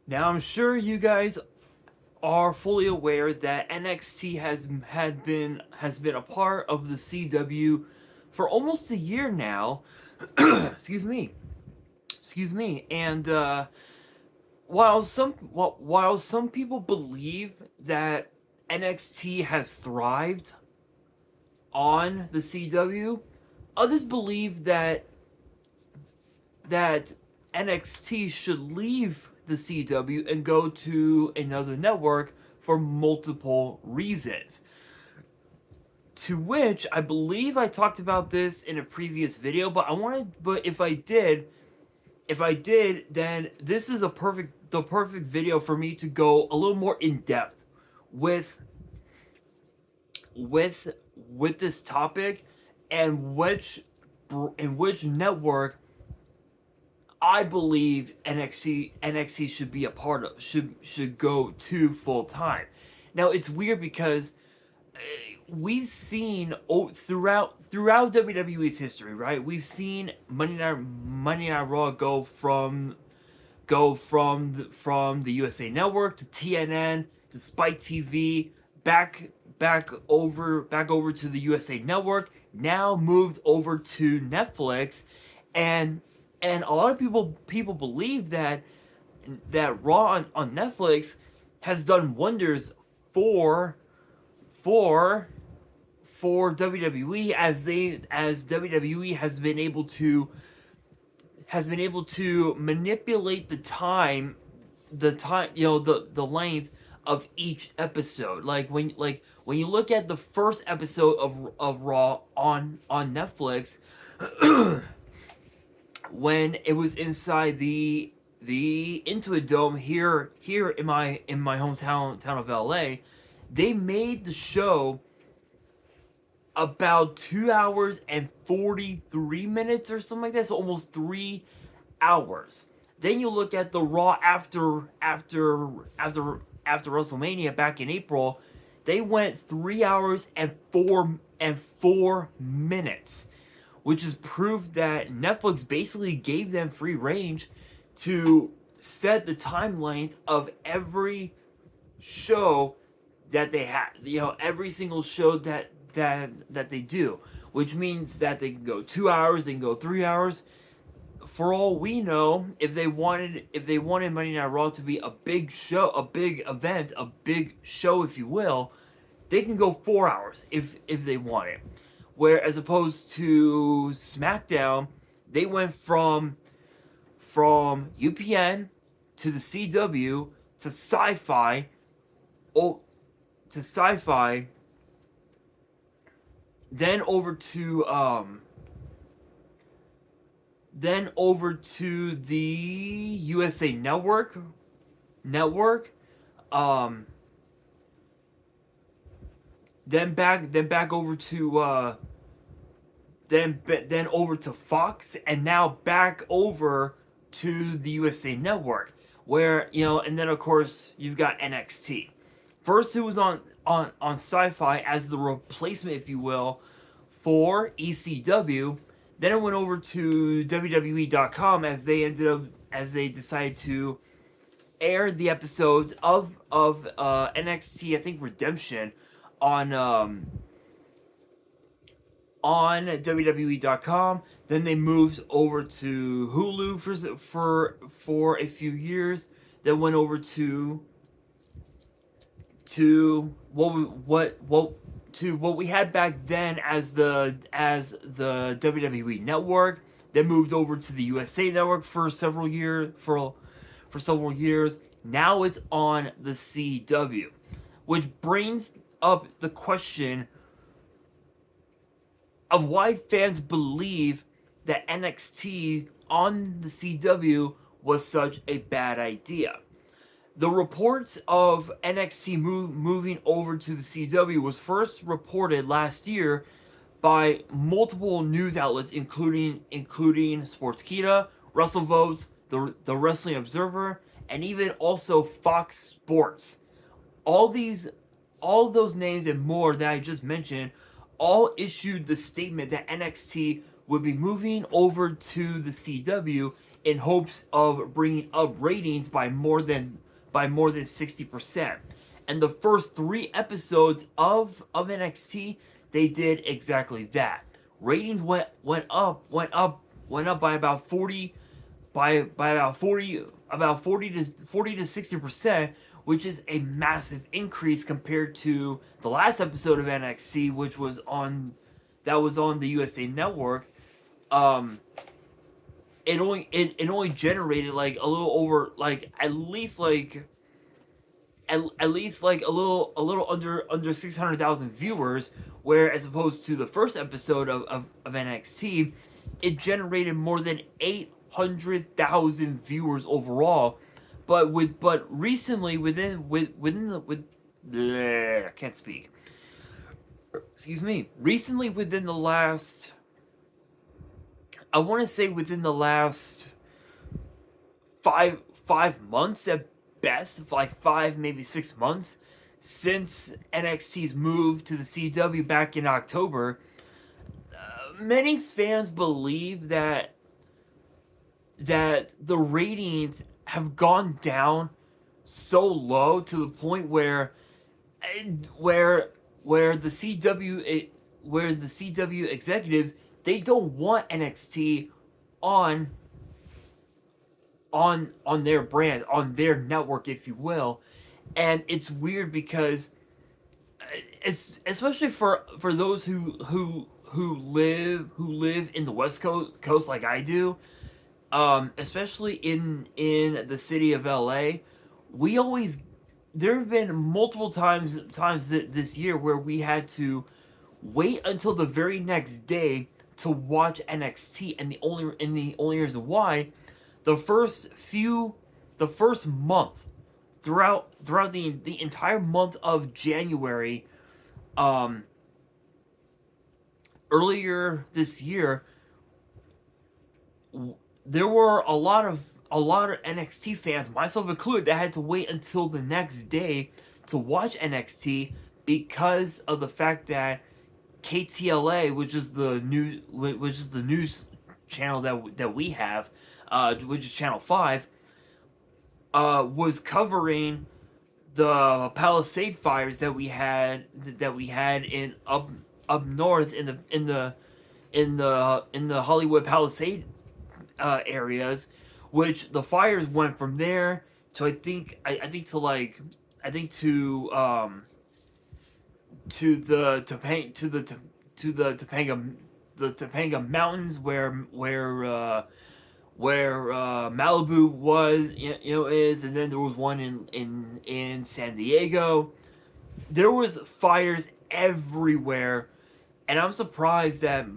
Now, I'm sure you guys are fully aware that NXT has been a part of the CW for almost a year now. Excuse me. And while some people believe that NXT has thrived on the CW, others believe that NXT should leave the CW and go to another network for multiple reasons. To which I believe I talked about this in a previous video, but if I did, then this is the perfect video for me to go a little more in depth with with this topic and which network I believe NXT should be a part of, should go to full time. Now it's weird because we've seen throughout WWE's history, right? We've seen Monday Night Raw go from the USA Network to TNN to Spike TV, back over to the USA Network, now moved over to Netflix, and a lot of people believe that Raw on Netflix has done wonders for WWE, as WWE has been able to manipulate the length of each episode. Like when you look at the first episode of Raw on Netflix, when it was inside the Intuit Dome here in my hometown of LA, they made the show about 2 hours and 43 minutes or something like that, so almost 3 hours. Then you look at the Raw after WrestleMania back in April, they went 3 hours and 4 minutes, which is proof that Netflix basically gave them free range to set the time length of every show that they had. Every single show that they do, which means that they can go 2 hours, they can go 3 hours. For all we know, if they wanted Monday Night Raw to be a big show, a big event, a big show, if you will, they can go 4 hours if they want it. Where as opposed to SmackDown, they went from UPN to the CW to Sci-Fi, then over to the USA Network, then back over to then over to Fox, and now back over to the USA Network, where and then of course you've got NXT. First, it was on Sci-Fi as the replacement, if you will, for ECW. Then it went over to WWE.com as they decided to air the episodes of NXT, I think Redemption, on WWE.com. Then they moved over to Hulu for a few years. Then went over to what we had back then as the WWE Network. Then moved over to the USA Network for several years. Now it's on the CW, which brings up the question of why fans believe that NXT on the CW was such a bad idea. The reports of NXT moving over to the CW was first reported last year by multiple news outlets, including Sportskeeda, WrestleVotes, the Wrestling Observer, and even also Fox Sports. All those names and more that I just mentioned all issued the statement that NXT would be moving over to the CW in hopes of bringing up ratings by more than 60%. And the first 3 episodes of NXT, they did exactly that. Ratings went up by about 40 to 60%, which is a massive increase compared to the last episode of NXT, which was on the USA Network. It only generated like a little over, like at least like a little under 600,000 viewers, where as opposed to the first episode of NXT, it generated more than 800,000 viewers overall. But recently I can't speak. Excuse me. Recently, within the last, I want to say within the last five months at best, like 5, maybe 6 months, since NXT's move to the CW back in October, many fans believe that the ratings have gone down so low to the point where the CW executives, they don't want NXT on their brand, on their network, if you will. And it's weird because especially for those who live in the West Coast like I do, especially in the city of LA, there have been multiple times this year where we had to wait until the very next day to watch NXT, and the only reason why, the first month, throughout the entire month of January, earlier this year, there were a lot of NXT fans, myself included, that had to wait until the next day to watch NXT because of the fact that KTLA, which is the news channel that we have, which is Channel 5, was covering the Palisade fires that we had in up north in the Hollywood Palisade areas, which the fires went from there to I think to the Topanga Mountains, where Malibu was, is, and then there was one in San Diego. There was fires everywhere, and I'm surprised that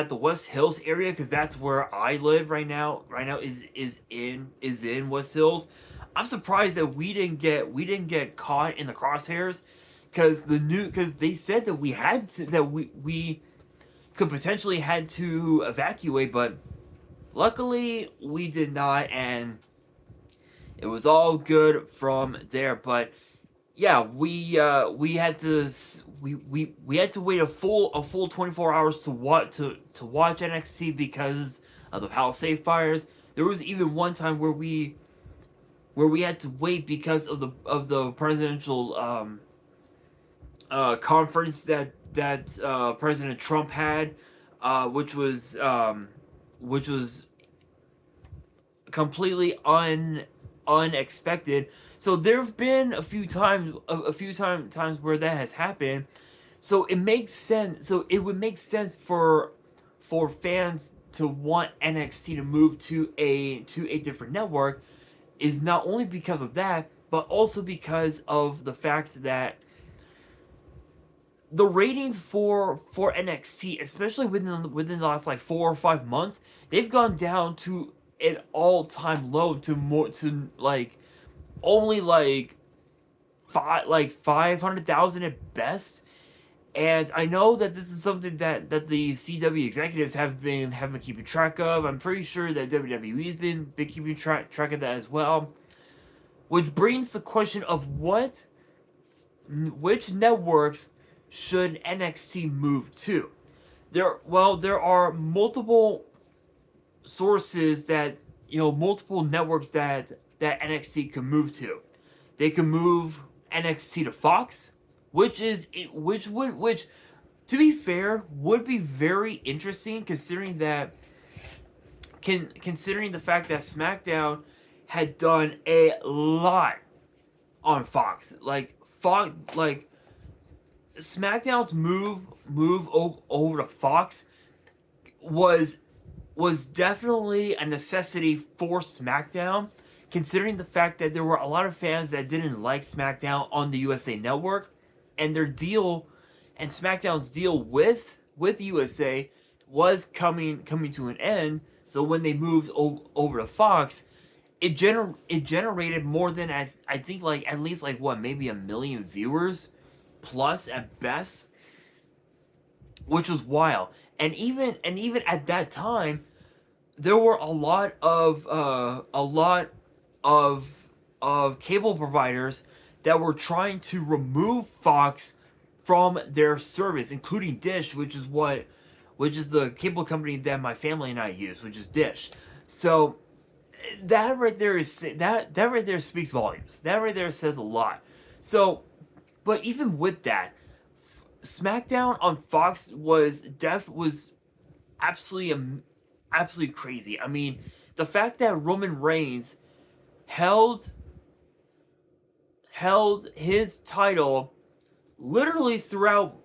the West Hills area, because that's where I live right now is in West Hills. I'm surprised that we didn't get caught in the crosshairs, because they said that we could potentially had to evacuate, but luckily we did not, and it was all good from there. But yeah, we had to wait a full 24 hours to watch NXT because of the Palisade fires. There was even one time where we had to wait because of the presidential conference that President Trump had, which was completely unexpected. So there have been a few times where that has happened. So it makes sense. So it would make sense for fans to want NXT to move to a different network, is not only because of that, but also because of the fact that the ratings for NXT, especially within the last like 4 or 5 months, they've gone down to an all-time low, to like only like 500,000 at best. And I know that this is something that the CW executives have been keeping track of. I'm pretty sure that WWE's been keeping track of that as well. Which brings the question of which networks should NXT move to? there are multiple sources that, multiple networks that NXT can move to. They can move NXT to Fox, which to be fair would be very interesting, considering the fact that SmackDown had done a lot on Fox. Like SmackDown's move over to Fox was definitely a necessity for SmackDown, considering the fact that there were a lot of fans that didn't like SmackDown on the USA Network, and SmackDown's deal with USA was coming to an end. So when they moved over to Fox, it generated more than I think, like at least like what, maybe 1 million viewers plus at best, which was wild. And even at that time, there were a lot of cable providers that were trying to remove Fox from their service, including Dish, which is the cable company that my family and I use, which is Dish. So that right there right there speaks volumes. That right there says a lot. So, but even with that, SmackDown on Fox was absolutely crazy. I mean, the fact that Roman Reigns held his title literally throughout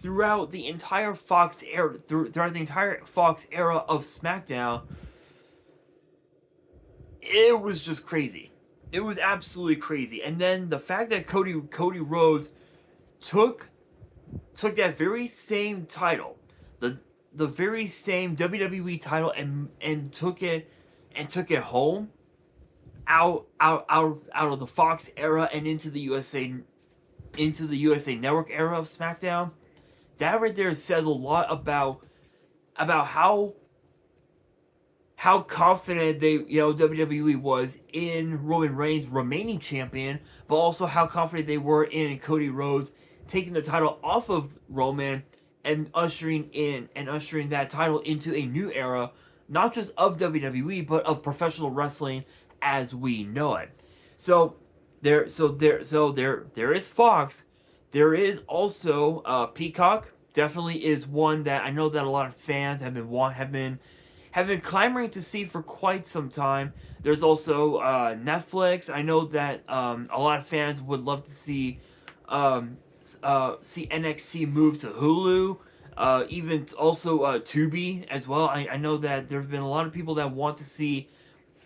the entire Fox era, throughout the entire Fox era of SmackDown, it was just crazy. It was absolutely crazy. And then the fact that Cody Rhodes took that very same title, the very same WWE title, and took it home out of the Fox era and into the USA Network era of SmackDown. That right there says a lot about how confident WWE was in Roman Reigns remaining champion, but also how confident they were in Cody Rhodes taking the title off of Roman and ushering that title into a new era, not just of WWE but of professional wrestling as we know it. So there is Fox. There is also Peacock. Definitely is one that I know that a lot of fans have been clamoring to see for quite some time. There's also Netflix. I know that a lot of fans would love to see NXT move to Hulu. Even also Tubi as well. I know that there's been a lot of people that want to see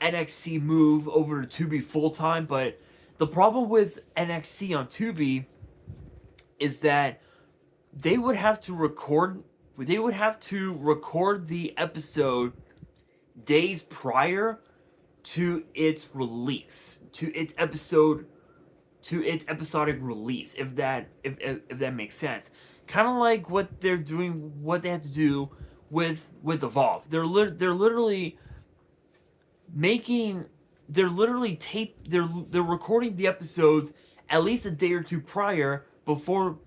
NXT move over to Tubi full time, but the problem with NXT on Tubi is that they would have to record the episode days prior to its release, to its episodic release, if that makes sense. Kind of like what they have to do with Evolve. They're literally recording the episodes at least a day or two prior before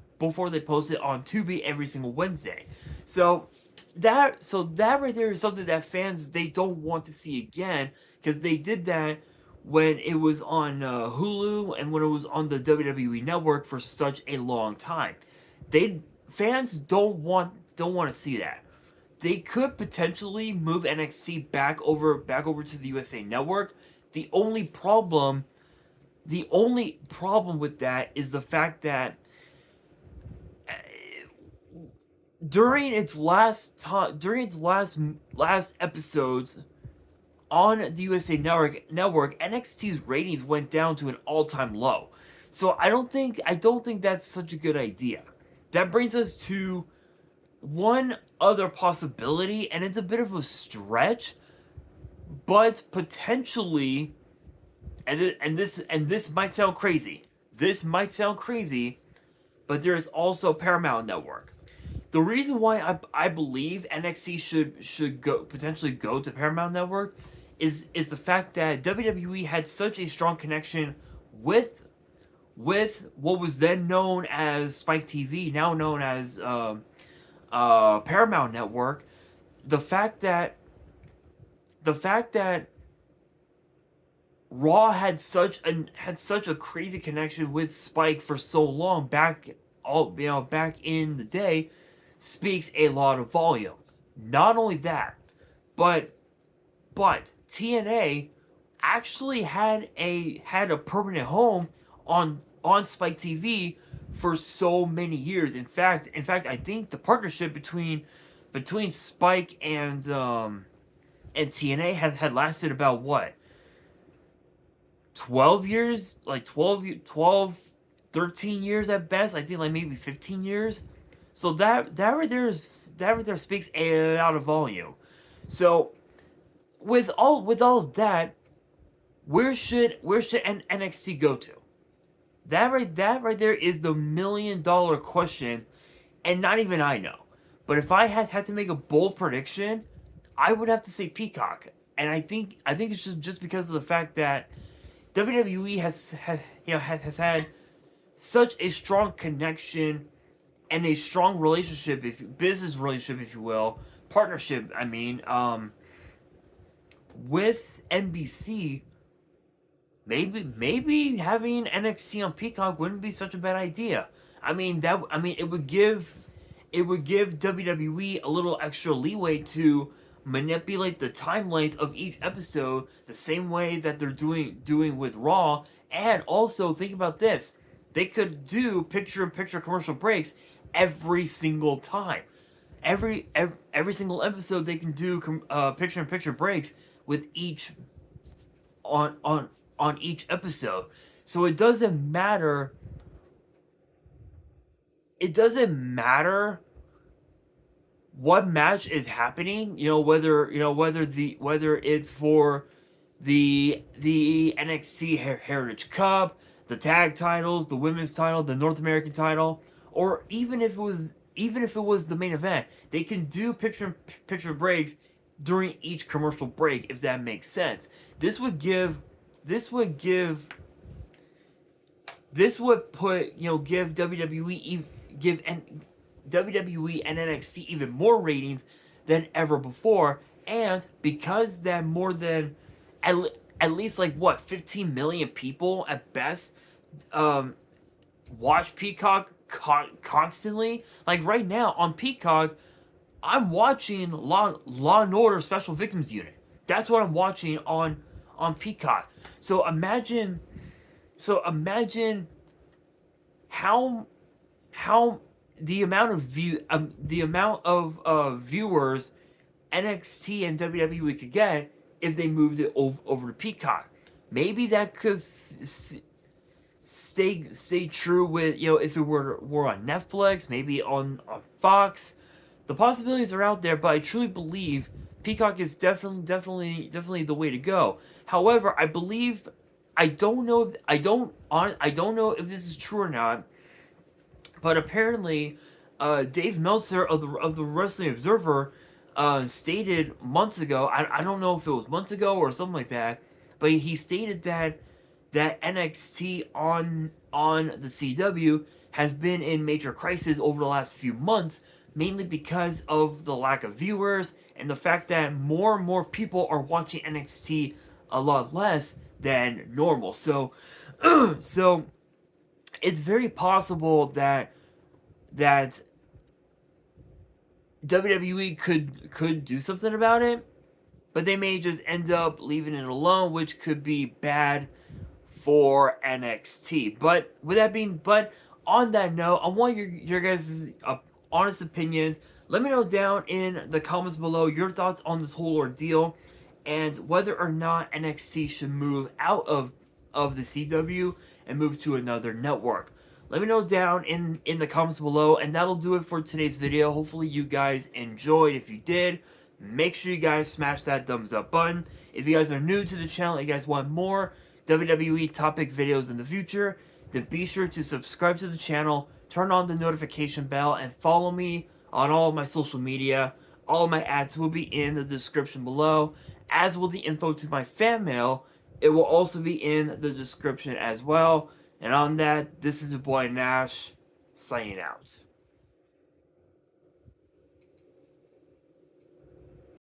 they post it on Tubi every single Wednesday. So that right there is something that fans, they don't want to see again, because they did that when it was on Hulu and when it was on the WWE Network for such a long time. Fans don't want to see that. They could potentially move NXT back over to the USA Network. The only problem with that is the fact that during its last episodes on the USA Network, NXT's ratings went down to an all-time low. So I don't think that's such a good idea. That brings us to one other possibility, and it's a bit of a stretch, but potentially, and this might sound crazy. But there's also Paramount Network. The reason why I believe NXT should potentially go to Paramount Network is the fact that WWE had such a strong connection with what was then known as Spike TV, now known as Paramount Network, the fact that Raw had such a crazy connection with Spike for so long back in the day speaks a lot of volume. Not only that, but TNA actually had a permanent home on Spike TV for so many years. In fact, I think the partnership between Spike and TNA had lasted about what, 12 years, like 12, 13 years at best. I think like maybe 15 years. So that right there speaks a lot of volume. So with all of that, where should NXT go to? That right there is the $1,000,000 question, and not even I know. But if I had to make a bold prediction, I would have to say Peacock. And I think it's just because of the fact that WWE has had such a strong connection and a strong relationship, business relationship, if you will, partnership. I mean, with NBC. Maybe having NXT on Peacock wouldn't be such a bad idea. It would give WWE a little extra leeway to manipulate the time length of each episode the same way that they're doing with Raw. And also think about this: they could do picture-in-picture commercial breaks every single time. Every single episode they can do picture-in-picture breaks with each on each episode. So it doesn't matter. It doesn't matter what match is happening. Whether it's for the NXT Heritage Cup, the tag titles, the women's title, the North American title, or even if it was the main event. They can do picture breaks during each commercial break, if that makes sense. This would give WWE and NXT even more ratings than ever before. And because that more than at least like what, 15 million people at best watch Peacock constantly. Like right now on Peacock, I'm watching Law and Order Special Victims Unit. That's what I'm watching on Peacock. So imagine how the amount of viewers NXT and WWE could get if they moved it over to Peacock. Maybe that could stay true with, if it were on Netflix, maybe on Fox. The possibilities are out there, but I truly believe Peacock is definitely the way to go. However, I don't know if this is true or not, but apparently, Dave Meltzer of the Wrestling Observer stated months ago. I don't know if it was months ago or something like that, but he stated that NXT on the CW has been in major crisis over the last few months, mainly because of the lack of viewers and the fact that more and more people are watching NXT a lot less than normal. So it's very possible that WWE could do something about it, but they may just end up leaving it alone, which could be bad for NXT. But on that note, I want your guys' honest opinions. Let me know down in the comments below your thoughts on this whole ordeal, and whether or not NXT should move out of the CW and move to another network. Let me know down in the comments below, and that'll do it for today's video. Hopefully you guys enjoyed. If you did, make sure you guys smash that thumbs up button. If you guys are new to the channel and you guys want more WWE topic videos in the future, then be sure to subscribe to the channel, turn on the notification bell, and follow me on all of my social media. All of my ads will be in the description below, as will the info to my fan mail. It will also be in the description as well. And on that, this is your boy Nash, signing out.